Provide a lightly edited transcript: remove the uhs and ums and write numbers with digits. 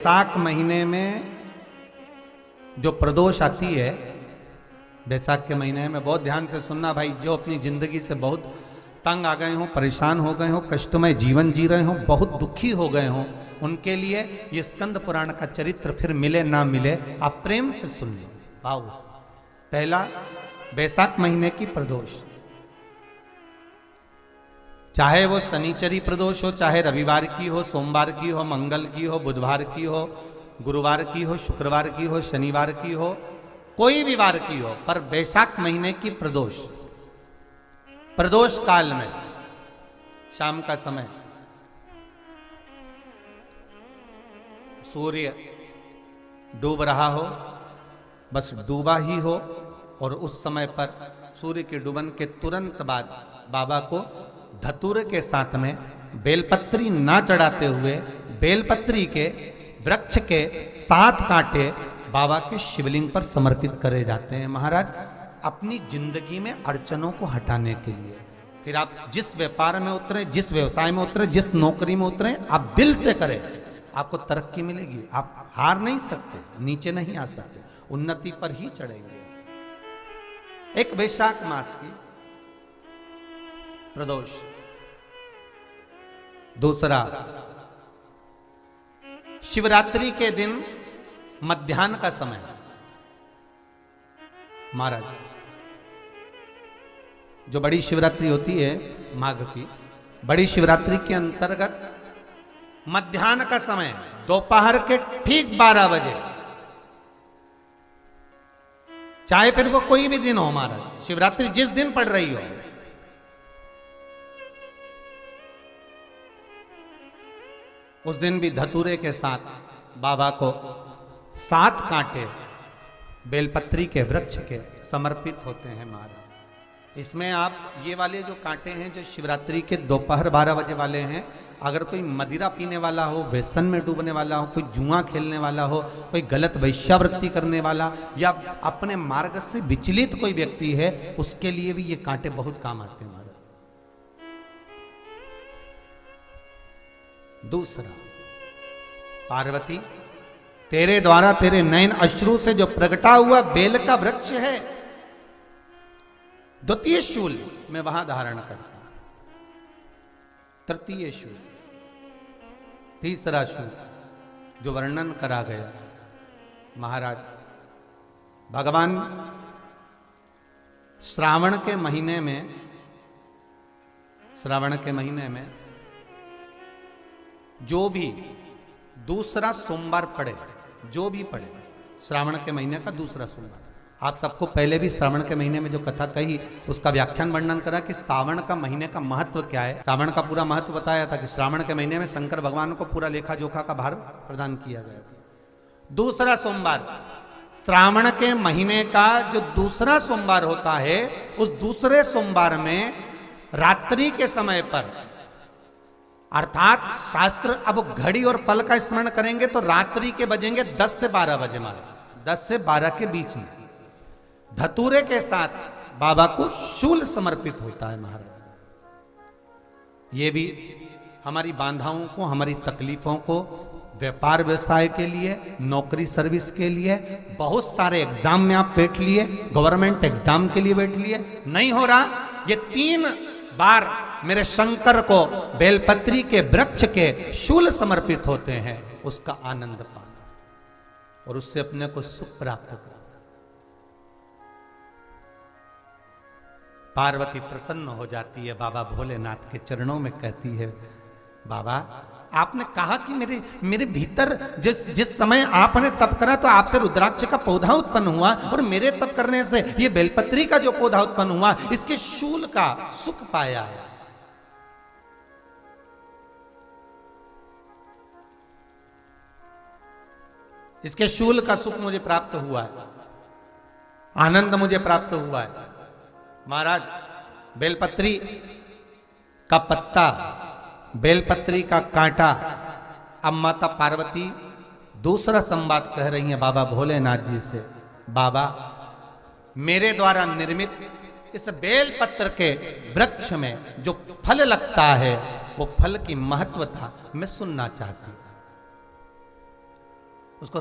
बैसाख महीने में जो प्रदोष आती है, बैसाख के महीने में बहुत ध्यान से सुनना भाई, जो अपनी जिंदगी से बहुत तंग आ गए हों, परेशान हो गए हों, कष्टमय जीवन जी रहे हों, बहुत दुखी हो गए हों, उनके लिए ये स्कंद पुराण का चरित्र फिर मिले ना मिले, आप प्रेम से सुन लो भाव से। पहला, बैसाख महीने की प्रदोष, चाहे वो शनिचरी प्रदोष हो, चाहे रविवार की हो, सोमवार की हो, मंगल की हो, बुधवार की हो, गुरुवार की हो, शुक्रवार की हो, शनिवार की हो, कोई भी वार की हो, पर बैसाख महीने की प्रदोष, प्रदोष काल में शाम का समय सूर्य डूब रहा हो, बस डूबा ही हो, और उस समय पर सूर्य के डूबन के तुरंत बाद बाबा को धतूरे के साथ में बेलपत्री ना चढ़ाते हुए बेलपत्री के वृक्ष के 7 कांटे बाबा के शिवलिंग पर समर्पित करे जाते हैं महाराज, अपनी जिंदगी में अड़चनों को हटाने के लिए। फिर आप जिस व्यापार में उतरे, जिस व्यवसाय में उतरे, जिस नौकरी में उतरे, आप दिल से करें, आपको तरक्की मिलेगी। आप हार नहीं सकते, नीचे नहीं आ सकते, उन्नति पर ही चढ़ेंगे। एक वैशाख मास की प्रदोष, दूसरा शिवरात्रि के दिन मध्याह्न का समय महाराज, जो बड़ी शिवरात्रि होती है माघ की, बड़ी शिवरात्रि के अंतर्गत मध्याह्न का समय, दोपहर के ठीक 12 बजे, चाहे फिर वो कोई भी दिन हो महाराज, शिवरात्रि जिस दिन पड़ रही हो, उस दिन भी धतूरे के साथ बाबा को 7 कांटे बेलपत्री के वृक्ष के समर्पित होते हैं महाराज। इसमें आप ये वाले जो कांटे हैं, जो शिवरात्रि के दोपहर 12 बजे वाले हैं, अगर कोई मदिरा पीने वाला हो, व्यसन में डूबने वाला हो, कोई जुआ खेलने वाला हो, कोई गलत वैश्यावृत्ति करने वाला, या अपने मार्ग से विचलित कोई व्यक्ति है, उसके लिए भी ये कांटे बहुत काम आते हैं महाराज। दूसरा, पार्वती तेरे द्वारा तेरे नयन अश्रु से जो प्रगटा हुआ बेल का वृक्ष है, द्वितीय शूल मैं वहां धारण करता हूं, तृतीय शूल, तीसरा शूल जो वर्णन करा गया महाराज, भगवान श्रावण के महीने में जो भी दूसरा सोमवार पड़े, जो भी पड़े, श्रावण के महीने का दूसरा सोमवार, आप सबको पहले भी श्रावण के महीने में जो कथा कही उसका व्याख्यान वर्णन करा कि श्रावण का महीने का महत्व क्या है। श्रावण का पूरा महत्व बताया था कि श्रावण के महीने में शंकर भगवान को पूरा लेखा जोखा का भार प्रदान किया गया था। दूसरा सोमवार, श्रावण के महीने का जो दूसरा सोमवार होता है, उस दूसरे सोमवार में रात्रि के समय पर, अर्थात शास्त्र अब घड़ी और पल का स्मरण करेंगे तो रात्रि के बजेंगे 10 से 12 बजे मारे, 10 से 12 के बीच में धतूरे के साथ बाबा को शूल समर्पित होता है महाराज। ये भी हमारी बाधाओं को, हमारी तकलीफों को, व्यापार व्यवसाय के लिए, नौकरी सर्विस के लिए, बहुत सारे एग्जाम में आप बैठ लिए, गवर्नमेंट एग्जाम के लिए बैठ लिए, नहीं हो रहा, ये 3 बार मेरे शंकर को बेलपत्री के वृक्ष के शूल समर्पित होते हैं, उसका आनंद पाना और उससे अपने को सुख प्राप्त करना। पार्वती प्रसन्न हो जाती है, बाबा भोलेनाथ के चरणों में कहती है, बाबा आपने कहा कि मेरे भीतर जिस समय आपने तप करा तो आपसे रुद्राक्ष का पौधा उत्पन्न हुआ, और मेरे तप करने से ये बेलपत्री का जो पौधा उत्पन्न हुआ, इसके शूल का सुख पाया है। इसके शूल का सुख मुझे प्राप्त हुआ है, आनंद मुझे प्राप्त हुआ है महाराज। बेलपत्री का पत्ता, बेलपत्री का कांटा, अब माता पार्वती दूसरा संवाद कह रही हैं बाबा भोलेनाथ जी से, बाबा मेरे द्वारा निर्मित इस बेलपत्र के वृक्ष में जो फल लगता है, वो फल की महत्वता मैं सुनना चाहती हूं। उसको